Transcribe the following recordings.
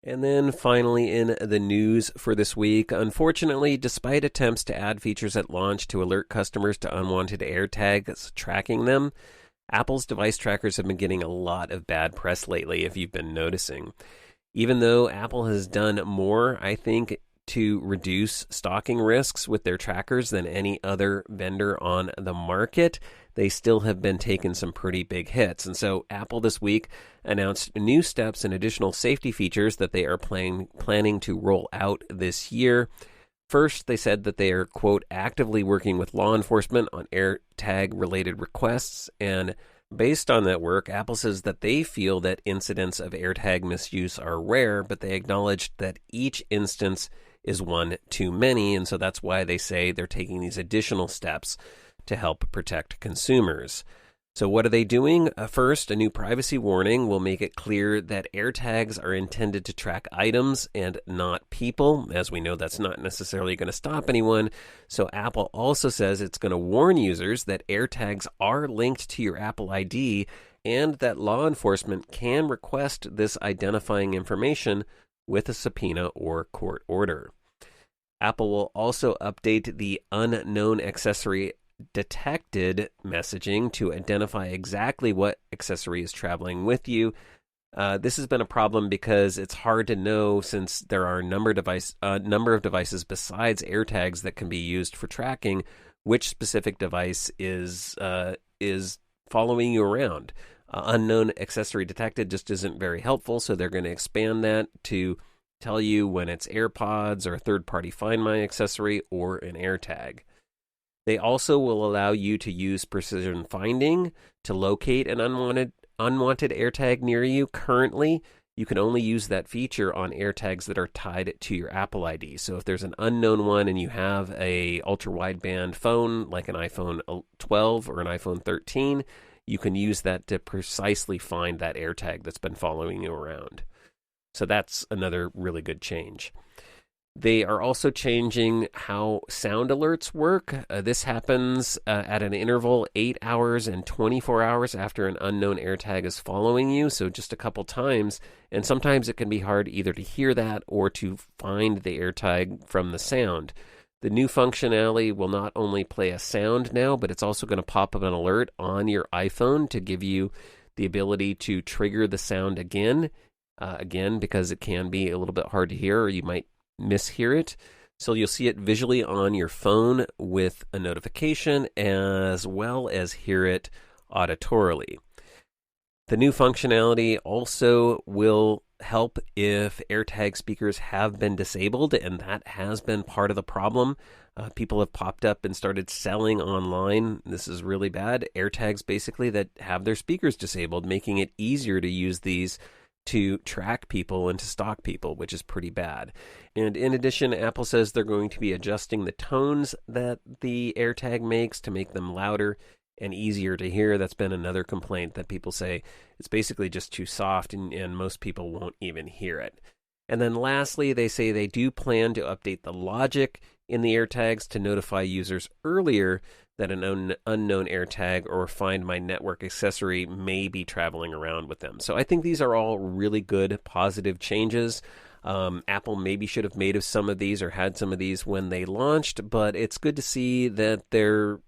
And then finally, in the news for this week, unfortunately, despite attempts to add features at launch to alert customers to unwanted AirTags tracking them, Apple's device trackers have been getting a lot of bad press lately, if you've been noticing. Even though Apple has done more, I think, to reduce stalking risks with their trackers than any other vendor on the market, they still have been taking some pretty big hits. And so Apple this week announced new steps and additional safety features that they are planning to roll out this year. First, they said that they are, quote, actively working with law enforcement on AirTag-related requests. And based on that work, Apple says that they feel that incidents of AirTag misuse are rare, but they acknowledged that each instance is one too many. And so that's why they say they're taking these additional steps to help protect consumers. So what are they doing? First, a new privacy warning will make it clear that AirTags are intended to track items and not people. As we know, that's not necessarily going to stop anyone. So Apple also says it's going to warn users that AirTags are linked to your Apple ID and that law enforcement can request this identifying information with a subpoena or court order. Apple will also update the unknown accessory detected messaging to identify exactly what accessory is traveling with you. This has been a problem because it's hard to know, since there are a number of devices besides AirTags that can be used for tracking, which specific device is following you around. Unknown accessory detected just isn't very helpful, so they're going to expand that to tell you when it's AirPods or a third-party Find My accessory or an AirTag. They also will allow you to use precision finding to locate an unwanted AirTag near you. Currently, you can only use that feature on AirTags that are tied to your Apple ID. So if there's an unknown one and you have a ultra-wideband phone like an iPhone 12 or an iPhone 13, you can use that to precisely find that AirTag that's been following you around. So that's another really good change. They are also changing how sound alerts work. This happens at an interval 8 hours and 24 hours after an unknown AirTag is following you, so just a couple times. And sometimes it can be hard either to hear that or to find the AirTag from the sound. The new functionality will not only play a sound now, but it's also going to pop up an alert on your iPhone to give you the ability to trigger the sound again, because it can be a little bit hard to hear, or you might mishear it. So you'll see it visually on your phone with a notification, as well as hear it auditorily. The new functionality also will help if AirTag speakers have been disabled, and that has been part of the problem. People have popped up and started selling online. This is really bad. AirTags basically that have their speakers disabled, making it easier to use these to track people and to stalk people, which is pretty bad. And in addition, Apple says they're going to be adjusting the tones that the AirTag makes to make them louder and easier to hear. That's been another complaint, that people say it's basically just too soft and most people won't even hear it. And then lastly, they say they do plan to update the logic in the AirTags to notify users earlier that an unknown AirTag or Find My network accessory may be traveling around with them. So I think these are all really good, positive changes. Apple maybe should have made some of these or had some of these when they launched, but it's good to see that they're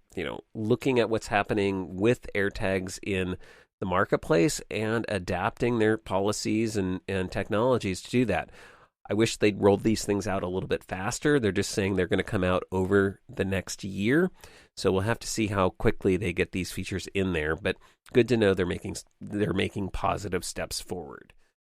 looking at what's happening with AirTags in the marketplace and adapting their policies and technologies to do that. I wish they'd rolled these things out a little bit faster. They're just saying they're going to come out over the next year. So we'll have to see how quickly they get these features in there. But good to know they're making positive steps forward.